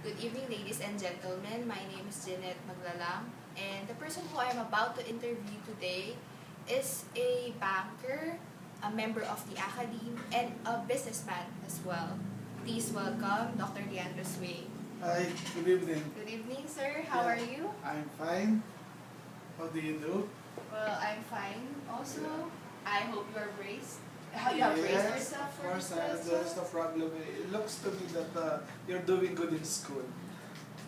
Good evening, ladies and gentlemen. My name is Jeanette Maglalang, and the person who I am about to interview today is a banker, a member of the academe, and a businessman as well. Please welcome Dr. Leandro Suing. Hi, good evening. Good evening, sir. How are you? I'm fine. How do you do? Well, I'm fine also. I hope you are braced. How you have braced yourself Of for course, this there's no problem. It looks to me that you're doing good in school.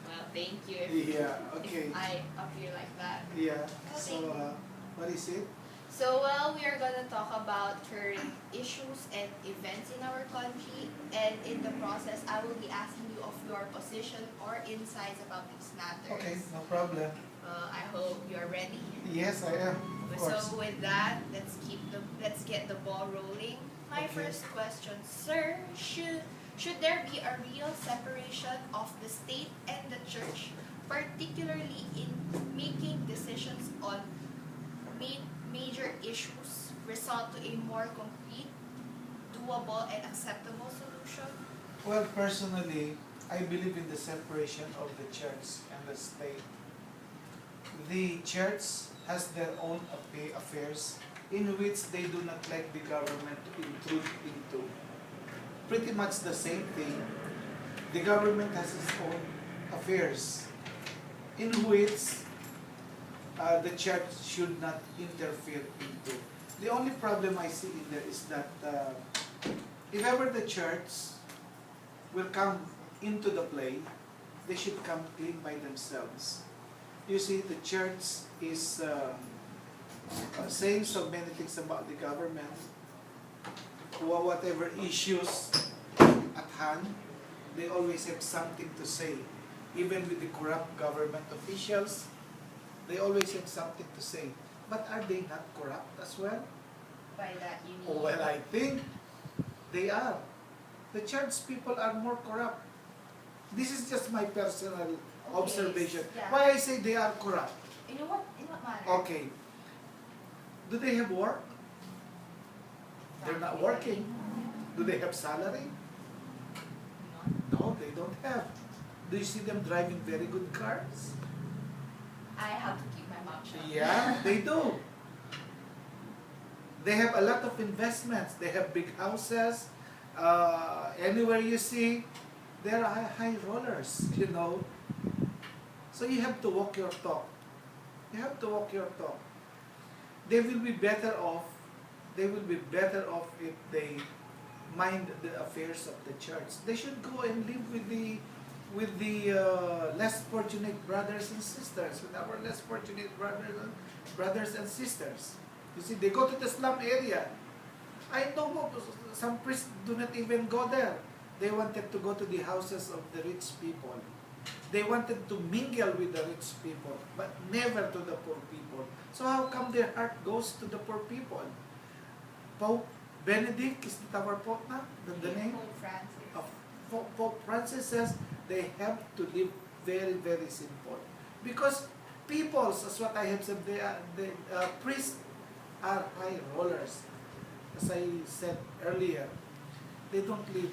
Well, thank you. Yeah, okay. If I appear like that. Yeah, thank you. what is it? So, we are going to talk about current issues and events in our country, and in the process, I will be asking you of your position or insights about these matters. Okay, no problem. I hope you are ready. Yes, I am, of course. So, with that, let's get the ball rolling. My Okay. first question, sir, should there be a real separation of the state and the church, particularly in making decisions on major issues, result to a more complete, doable, and acceptable solution? Well, personally, I believe in the separation of the church and the state. The church has their own affairs in which they do not like the government to intrude into. Pretty much the same thing. The government has its own affairs in which the church should not interfere into. The only problem I see in there is that if ever the church will come into the play, they should come clean by themselves. You see, the church is saying so many things about the government, whatever issues at hand, they always have something to say. Even with the corrupt government officials, they always have something to say. But are they not corrupt as well? By that you mean? Well, I think they are. The church people are more corrupt. This is just my personal observation. Yeah. Why I say they are corrupt? In what manner? Okay. Do they have work? They're not working. Do they have salary? No, they don't have. Do you see them driving very good cars? I have to keep my mouth shut. Yeah, they do. They have a lot of investments. They have big houses. Anywhere you see, they're high rollers, you know. So you have to walk your talk. You have to walk your talk. They will be better off. They will be better off if they mind the affairs of the church. They should go and live with the less fortunate brothers and sisters, with our less fortunate brothers and sisters. You see, they go to the slum area. I know some priests do not even go there. They wanted to go to the houses of the rich people. They wanted to mingle with the rich people, but never to the poor people. So how come their heart goes to the poor people? Pope Benedict, is that our Pope now? The name? Pope Francis. Pope Francis says they have to live very, very simple. Because peoples, as what I have said, the priests are high rollers. As I said earlier, they don't live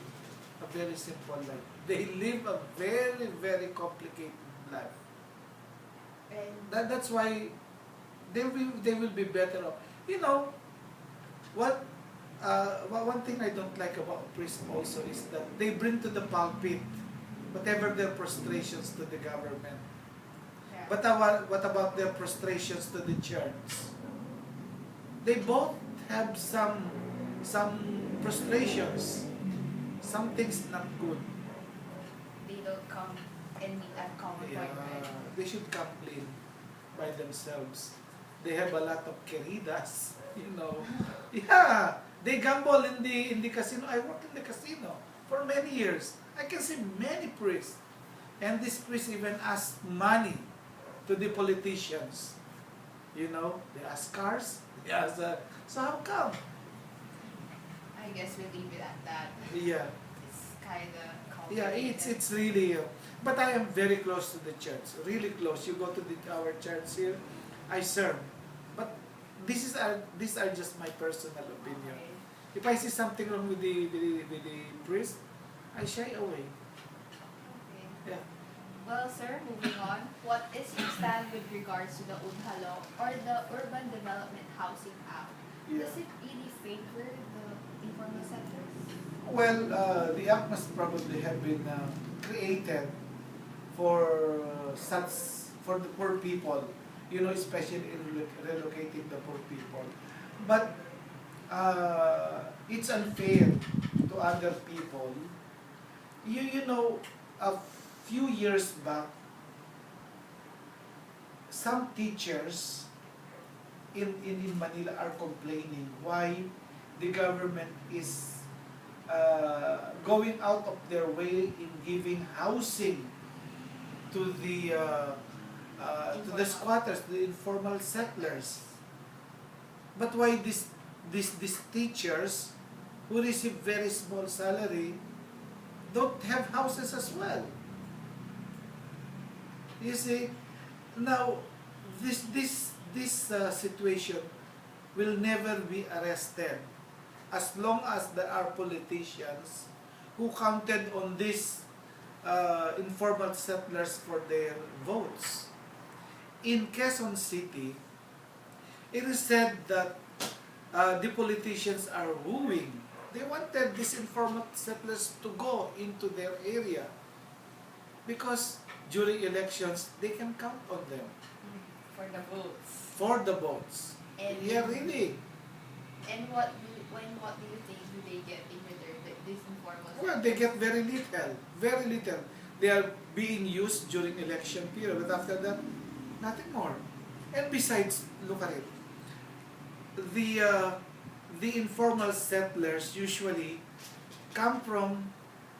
a very simple life. They live a very, very complicated life. And That's why they will be better off. You know, one thing I don't like about priests also is that they bring to the pulpit whatever their frustrations to the government. yeah. But what about their frustrations to the church? They both have some frustrations, some things not good. They don't come and meet at common point, right? They should come clean by themselves. They have a lot of queridas, you know. Yeah, they gamble in the casino. I work in the casino for many years. I can see many priests, and these priests even ask money to the politicians. You know, they ask cars. They ask, so how come? I guess we'll leave it at that. Yeah. It's kind of Yeah, complicated. it's really, but I am very close to the church, really close. You go to our church here, I serve. But these are just my personal opinion. Okay. If I see something wrong with the priest, I shy away. Okay. Yeah. Well, sir, moving on. What is your stand with regards to the UDHA law or the Urban Development Housing Act? Yeah. Does it really favor the informal sectors? Well, the act must probably have been created for for the poor people, especially in relocating the poor people. But it's unfair to other people. A few years back, some teachers in Manila are complaining why the government is going out of their way in giving housing to the squatters, the informal settlers. But why these teachers who receive very small salary don't have houses as well? You see, now this situation will never be arrested as long as there are politicians who counted on these informal settlers for their votes. In Quezon City, it is said that the politicians are wooing. They wanted these informal settlers to go into their area because during elections, they can count on them For the votes. for the votes. And Yeah, really. And what do you think do they get in return, these informal Well, they get very little. Very little. They are being used during election period, but after that, nothing more. And besides, look at it. The informal settlers usually come from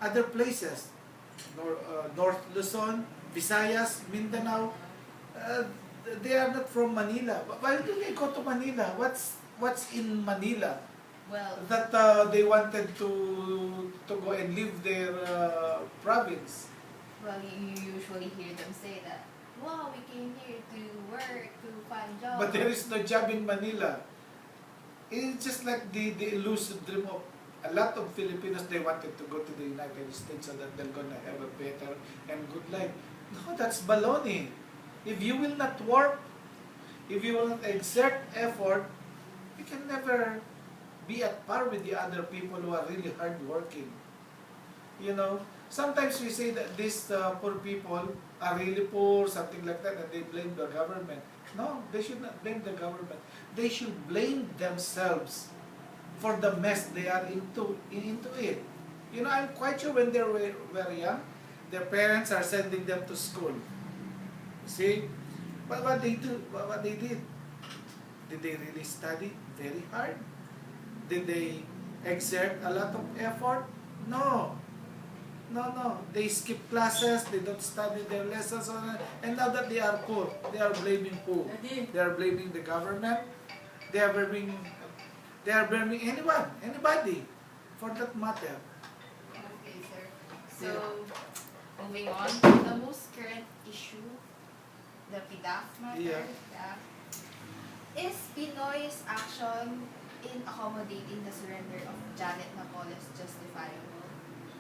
other places. North Luzon, Visayas, Mindanao. They are not from Manila. Why do they go to Manila? What's in Manila Well, that they wanted to go and leave their province? well, you usually hear them say that, wow, we came here to work, to find jobs. But there is no job in Manila. It's just like the elusive dream of a lot of Filipinos. They wanted to go to the United States so that they're gonna have a better and good life. No, that's baloney. If you will not work, if you will not exert effort, you can never be at par with the other people who are really hardworking. Sometimes we say that these poor people are really poor, something like that, and they blame the government. No, they should not blame the government. They should blame themselves for the mess they are into it. I'm quite sure when they were very young, their parents are sending them to school. See? But what they did? Did they really study very hard? Did they exert a lot of effort? No. No. They skip classes, they don't study their lessons, and now that they are poor, they are blaming who? They are blaming the government. They are blaming anybody, for that matter. Okay, sir. So, Yeah. moving on to the most current issue, the PDAF matter. Yeah. Is Pinoy's action in accommodating the surrender of Janet Napoles justifiable?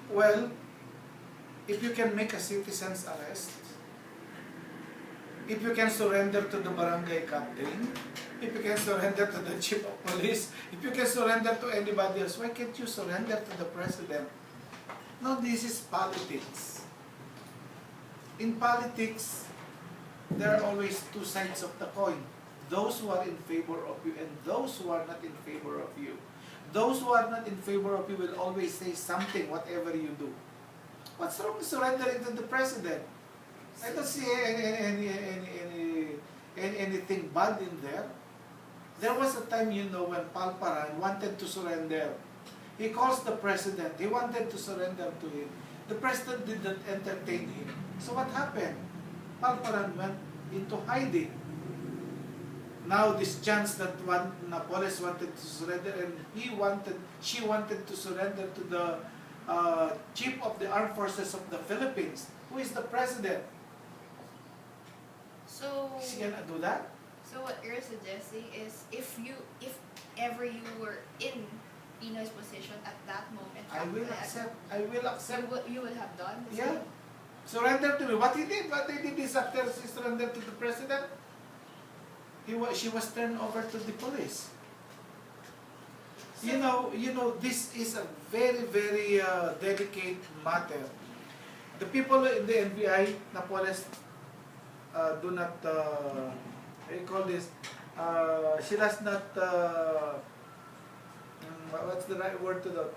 Well, if you can make a citizen's arrest, if you can surrender to the barangay captain, if you can surrender to the chief of police, if you can surrender to anybody else, why can't you surrender to the president? No, this is politics. In politics, there are always two sides of the coin. Those who are in favor of you and those who are not in favor of you. Those who are not in favor of you will always say something, whatever you do. What's wrong with surrendering to the president? I don't see anything bad in there. There was a time, when Palparan wanted to surrender. He calls the president. He wanted to surrender to him. The president did not entertain him. So what happened? Palparan went into hiding. Now this chance that Napoles wanted to surrender, and she wanted to surrender to the chief of the armed forces of the Philippines, who is the president. So, She cannot do that. so what you're suggesting is if ever you were in Pinoy's position at that moment, I will accept. you would have done the Yeah. same? Surrender to me. What he did? What he did is after she surrendered to the president, she was turned over to the police. So, This is a very, very delicate matter. The people in the NBI, Napoles, do not, what do you call this? She does not, what's the right word to that?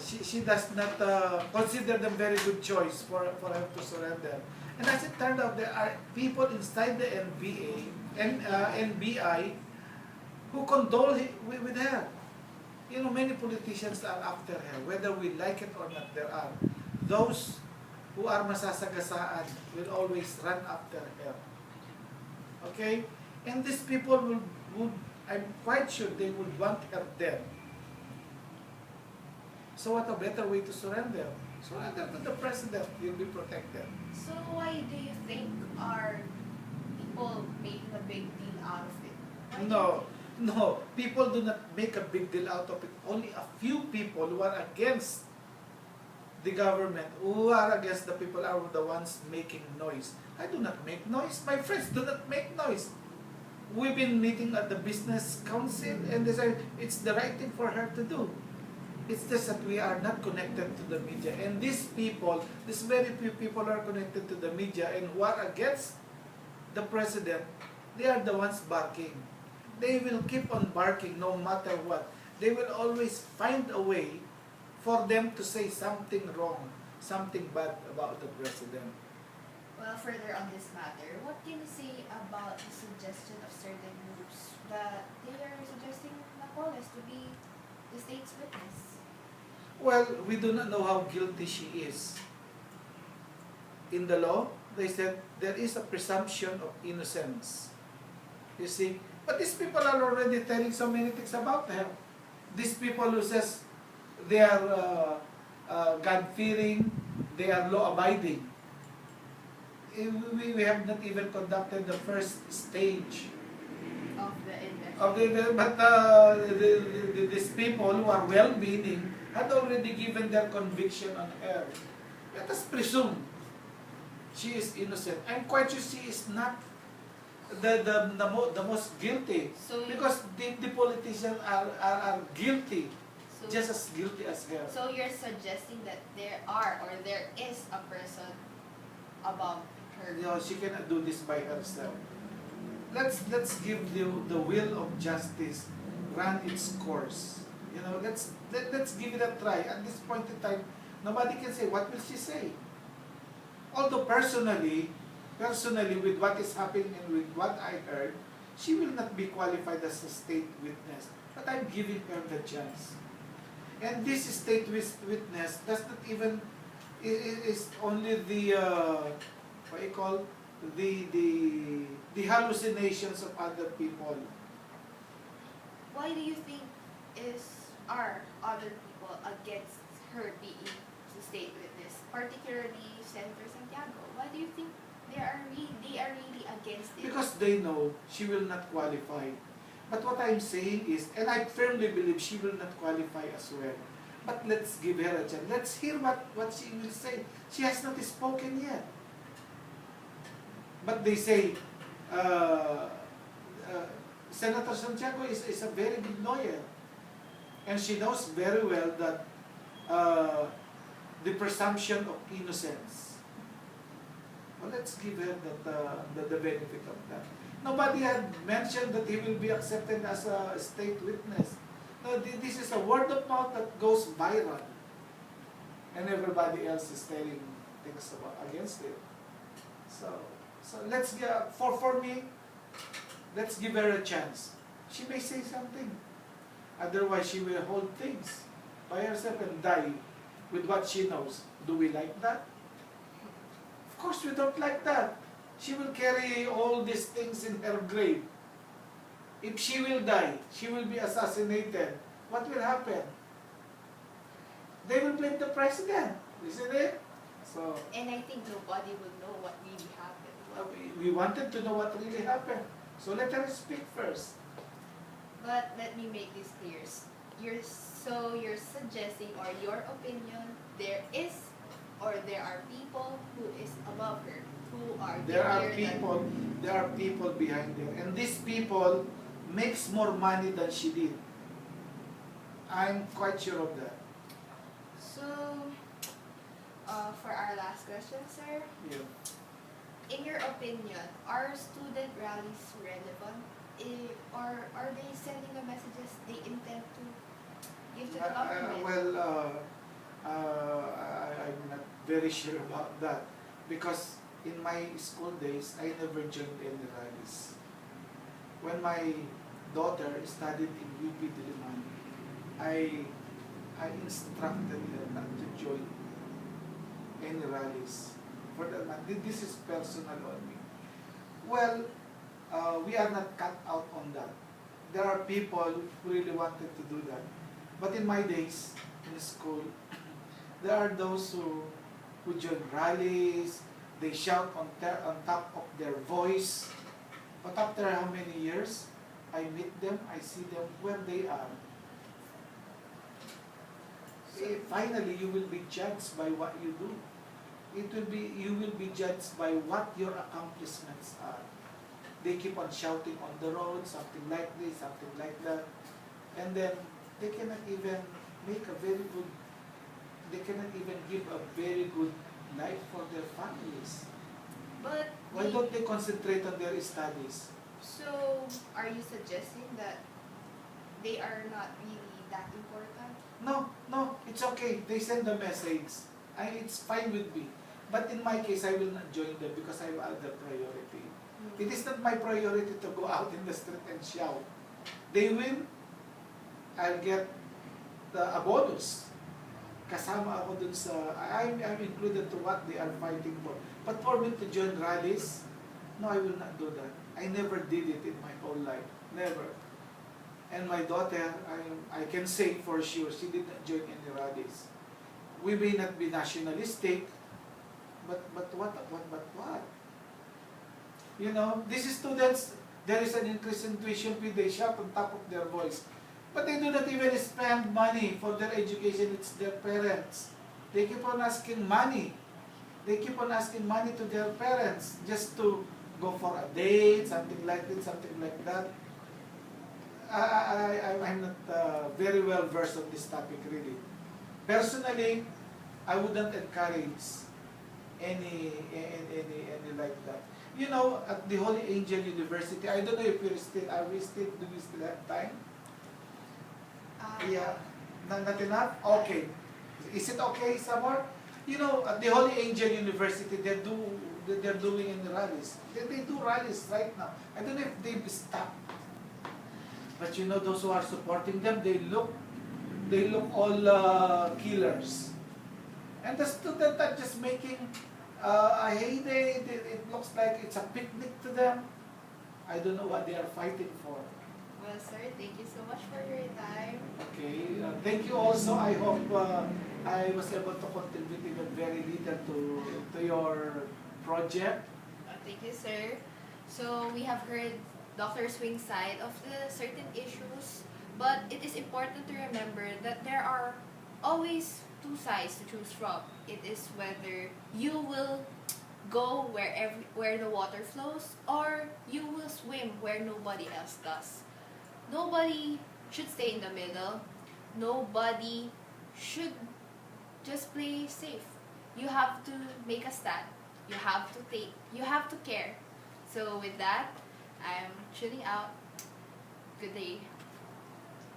She does not consider them very good choice for her to surrender. And as it turned out, there are people inside the NBI who condole with her. Many politicians are after her, whether we like it or not. There are those who are masasagasaan will always run after her. Okay, and these people would I'm quite sure they would want her dead. So what a better way to surrender? Surrender to the president, you'll be protected. so why do you think are people making a big deal out of it? Why do you No, no, people do not make a big deal out of it. Only a few people who are against the government, who are against the people, are the ones making noise. I do not make noise. My friends do not make noise. We've been meeting at the business council and they say it's the right thing for her to do. It's just that we are not connected to the media. And these people, these very few people are connected to the media and who are against the president, they are the ones barking. They will keep on barking no matter what. They will always find a way for them to say something wrong, something bad about the president. Well, further on this matter, what can you say about the suggestion of certain groups that they are suggesting Napoles to be the state's witness? Well, we do not know how guilty she is. In the law, they said there is a presumption of innocence. You see? But these people are already telling so many things about her. These people who says they are God-fearing, they are law-abiding. We have not even conducted the first stage Of the election. of but these people who are well-meaning had already given their conviction on her. Let us presume she is innocent. I'm quite sure she is not the most guilty, So because the politicians are guilty, so, just as guilty as her. so you're suggesting that there is a person above her. She cannot do this by herself. Let's give the will of justice run its course. Let's give it a try. At this point in time, nobody can say what will she say. Although personally, with what is happening and with what I heard, she will not be qualified as a state witness. But I'm giving her the chance. And this state witness does not even is only the what you call the hallucinations of other people. Why do you think are other people against her being the state witness, particularly Senator Santiago? Why do you think they are really against it? Because they know she will not qualify. But what I'm saying is, and I firmly believe she will not qualify as well. But let's give her a chance. Let's hear what she will say. She has not spoken yet. But they say, Senator Santiago is a very good lawyer. And she knows very well that the presumption of innocence. Well, let's give her the benefit of that. Nobody had mentioned that he will be accepted as a state witness. No, this is a word of mouth that goes viral. And everybody else is telling things against it. So let's get, for me, let's give her a chance. She may say something. Otherwise, she will hold things by herself and die with what she knows. Do we like that? Of course, we don't like that. She will carry all these things in her grave. If she will die, she will be assassinated. What will happen? They will blame the president, isn't it? So And I think nobody will know what really happened. we wanted to know what really happened. So let her speak first. But let me make this clear. You're suggesting, or your opinion, there is or there are people who is above her, who are There are bigger than people, there are people behind her, and these people makes more money than she did. I'm quite sure of that. So, for our last question, sir, Yeah. in your opinion, are student rallies relevant? Or are they sending the messages they intend to give to the government? I'm not very sure about that because in my school days, I never joined any rallies. When my daughter studied in UP Diliman, I instructed her not to join any rallies. For that matter, this is personal on me. Well, we are not cut out on that. There are people who really wanted to do that. But in my days in school, there are those who join rallies, they shout on top of their voice. But after how many years, I meet them, I see them where they are. Finally, you will be judged by what you do. You will be judged by what your accomplishments are. They keep on shouting on the road, something like this, something like that. And then they cannot even make a very good, they cannot even give a very good life for their families. But Why don't they concentrate on their studies? so, are you suggesting that they are not really that important? No, it's okay. They send the message. It's fine with me. But in my case, I will not join them because I have other priority. It is not my priority to go out in the street and shout. They win, I'll get a bonus. Kasama ako dun sa, I'm included to what they are fighting for. But for me to join rallies, no, I will not do that. I never did it in my whole life. Never. And my daughter, I can say for sure, she did not join any rallies. We may not be nationalistic, but what? You know, these students, there is an increase in tuition fee, they shout on top of their voice. But they do not even spend money for their education, it's their parents. They keep on asking money. They keep on asking money to their parents just to go for a date, something like this, something like that. I'm not very well versed on this topic really. Personally, I wouldn't encourage any like that. You know, at the Holy Angel University, I don't know if do we still have time? Yeah, not enough? Okay. Is it okay, some more? You know, at the Holy Angel University, they're doing in rallies. They do rallies right now. I don't know if they've stopped. But you know, those who are supporting them, they look all killers. And the students are just making a heyday. It looks like it's a picnic to them. I don't know what they are fighting for. Well, sir, thank you so much for your time. Okay, thank you also. I hope I was able to contribute even very little to your project. Thank you, sir. So, we have heard Dr. Suing's side of the certain issues, but it is important to remember that there are always two sides to choose from. It is whether you will go where the water flows, or you will swim where nobody else does. Nobody should stay in the middle. Nobody should just play safe. You have to make a stand. You have to care. So with that, I'm tuning out. Good day.